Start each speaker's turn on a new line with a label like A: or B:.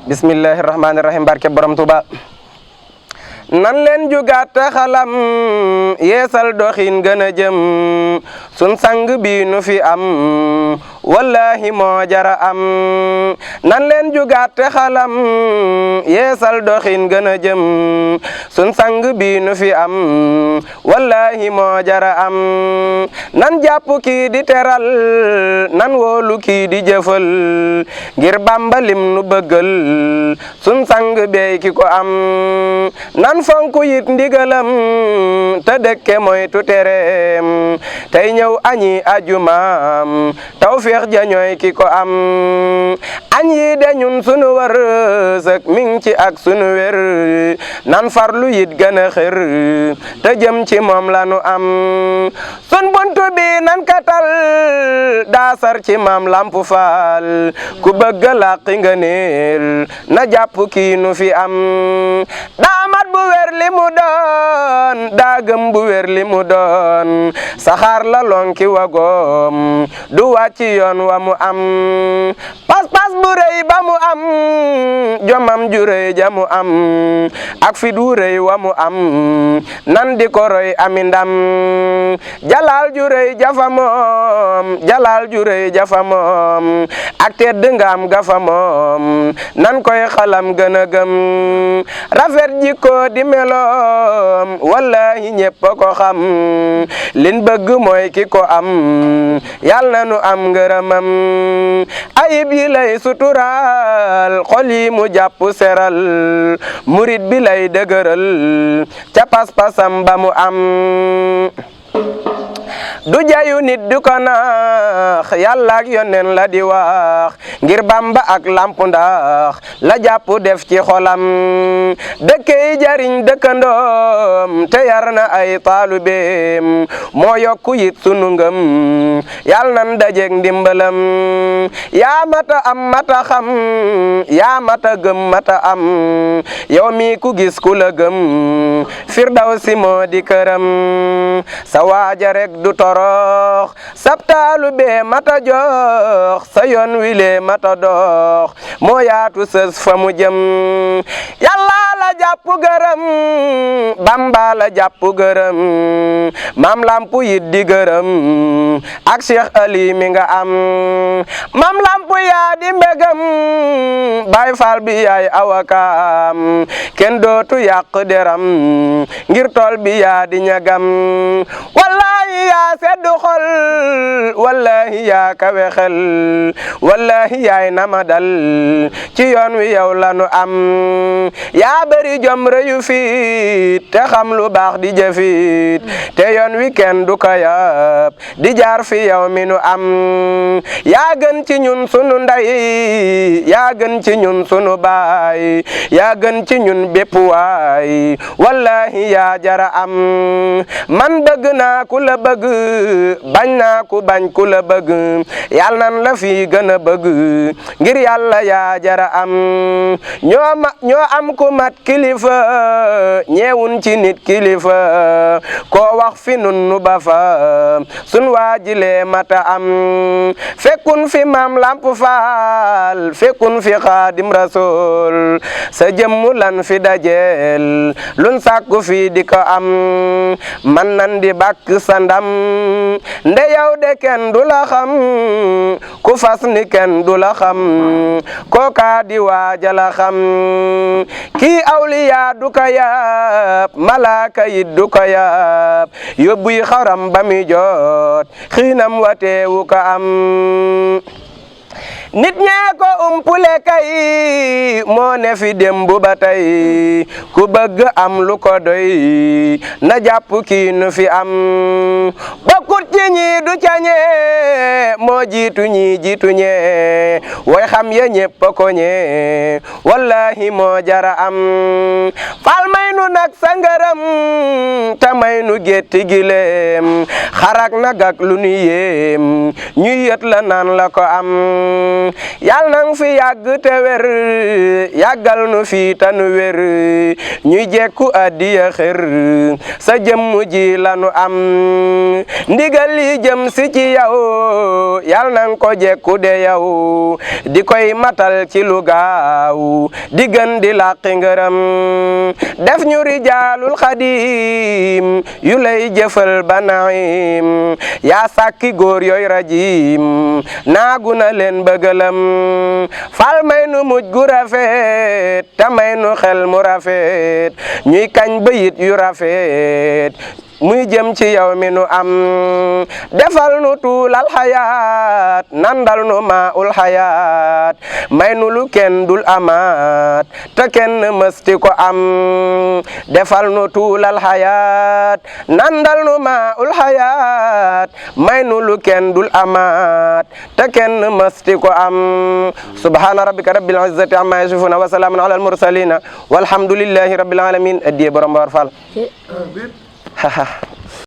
A: bismillahirrahmanirrahim barke borom Tuuba nan leen jugaat te xalam yeesal doxin gën a jëm sun sang bi nu fi am wallahi moo jara am nan leen jugaat te xalam yeesal doxin gën a jëm sun sang bi nu fi am wallahi moo jara am nan jàpp kii di teral nan wóolu kii di jëfal ngir Bamba lim nu bëggal sun sang bey ki ko am nan fonku yit ndigalam te dëkke moytu tereem tey ñëw añi ajumaam tawfeex ja ñooy ki ko am añ yi de ñun sunu wërsëg mi ngi ci ak sunu wér nan farlu yit gën a xër te jëm ci moom lanu am sun buntu bi nan katal daasar ci maam Lamp Faal ku bëgg laqi nga neel na jàpp kii nu fi am daamat bu wér li mu doon daagëm bu wér li mu doon saxaar la lonki wagoom du wàcc yoon wa mu am pas-pas bu rëy ba mu am jomam ju rëy ja mu am ak fit wu rëy wa mu am nan di ko roy ami ndam jalaal ju rëy jafa moom jalaal ju rëy jafa moom ak tedd ngaam gafa moom nan koy xalam gën a gëm rafet jikko di meloom wallahi ñépp ko xam lin bëgg mooy ki ko am yal na nu am ngërëmam ayib yi lay sutural xol yi mu jàpp seral murit bi lay dëgëral ca pas-pasam ba mu am du jayu nit du ko naax yàlla ak yonen la di wax ngir Bamba ak Lamp ndax la jàpp def ci xolam dëkkey jariñ dëkkandoom te yar na ay taalubeem moo yokku yit sunu ngëm yal nan dajeek ndimbalam yaa mata am mata xam yaa mata gëm mata am yow mi ku gis ku la gëm Firdawsi moo di këram sa waaja rek du torox sabtaalu bee mata jox sa yoon wile mata dox moo yaatu sës fa mu jëm yàlla la jàpp gërëm Bamba la jàpp gërëm maam Lamp yit di gërëm ak Cheikh Ali mi nga am maam Lamp yaa di mbégam Baay Faal bi yaay awakaam kenn dootu yàq deram ngir tool bi yaa di ñagam wallahi yaa seddu xol wallahi yaa kawe xel wallahi yaay nama dal ci yoon wi yow lanu am yaa bari jom reyu fit te xam lu baax di jëfit te yoon wi kenn du ko yab di jaar fi yow mi nu am yaa gën ci ñun sunu ndey yaa gën ci ñun sunu baay yaa gën ci ñun bépp waay wallahi yaa jara am man bëgg naa ku la bëgg bañ naa ku bañ ku la bëgg yal nan la fi gën a bëgg ngir yàlla yaa jara am ñoo am ku mat kilifa ñeewun ci nit kilifa koo wax fi nun nu ba fa sun waajile mata am fekkun fi maam Lamp Faal fekkun fi Xaadim Rasul sa jëmmu lan fi dajeel lun sàkku fi di ko am man nan di bàkk sa ndam nde yow de kenn du la xam ku fas ni kenn du la xam kooka di waaja la xam kii awliya du ko yaab malaaka yit du ko yaab yóbbuy xaram ba mi jot xiinam wateewu ko am nit ñee ko umpule kay moo ne fi démb ba tey ku bëgg am lu ko doy na jàpp kii nu fi am bokkut ci ñi du ca ñee moo jiitu ñi jiitu ñee way xam ya ñépp ko ñee wallahi moo jara am fal may nu nag sa ngërëm te may nu gétti gileem xarak nag ak lu nu yéem ñuy yët la naan la ko am yal nang fi yàgg te wér yàggal nu fi tanu wér ñuy jekku addiya xër sa jëmm ji lanu am ndigal li jëm si ci yow yal nang ko jekku de yow di koy matal ci lu gaaw di gën di làqi ngërëm def ñu rijaalul xadim yu lay jëfal ba naim yaa sàkki góor yooy rajim naagu na leen bëggalam fal may nu mujj gu rafet ta may nu xel mu rafet ñuy kañ bayit yu rafet muy jëm ci yow mi nu am defal nu tuulal xayaat nandal nu maa ul xayaat may nu lu kenn dul amaat te kenn mësti ko am defal nu tuulal xayaat nandal nu maa ul xayaat may nu lu kenn dul amaat te kenn mësti ko am subhaana rabbika rabbil izzati amma yasifuna wa salaamun ala al mursalina walhamdulillahi rabbil alamin addiye borom Mbaor Fall.